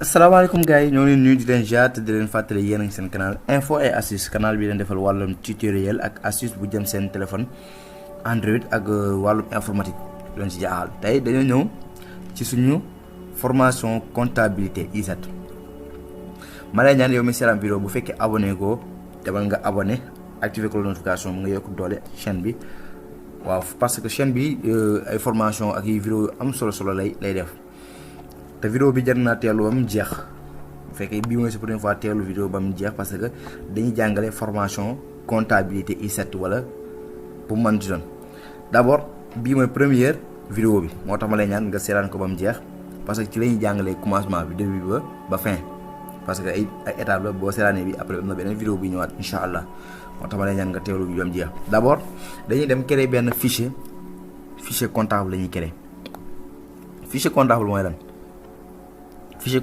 asalaamaaleykum gars yi ñoo leen nuyu di leen jaar te di leen fàttali yéen a ngi seen canal info et astuce canal bi leen defal wàllum tutoriel ak astuce bu jëm seen téléphone Android ak wàllum informatique leen ci jaaxal. tey dañoo ñëw ci suñu formation comptabilité I7 ma lay ñaan yow mi seetaan vidéo bu fekkee abonné ko demal nga abonné activer ko notification mu nga yokk doole chaîne bi waaw parce que chaîne bi ay formation ak yi vidéo am solo lay def. te vidéo bi jar naa teelu ba mu jeex bu fekkee bii mooy sa première fois teelu vidéo ba mu jeex parce que dañuy jàngale formation comptabilité I7 wala bu mu mën di doon d'abord bii mooy première vidéo bi moo tax ma lay ñaan nga seetaan ko ba mu jeex parce que ci la ñuy jàngalee commencement bi début ba fin parce que ay étape la boo seetaanee bi après am na beneen vidéo bi ñëwaat incha allah moo tax ma lay ñaan nga teelu bi ba mu jeex. d'abord dañuy dem créer benn fichier comptable la ñuy créer fichier comptable mooy lan. fichier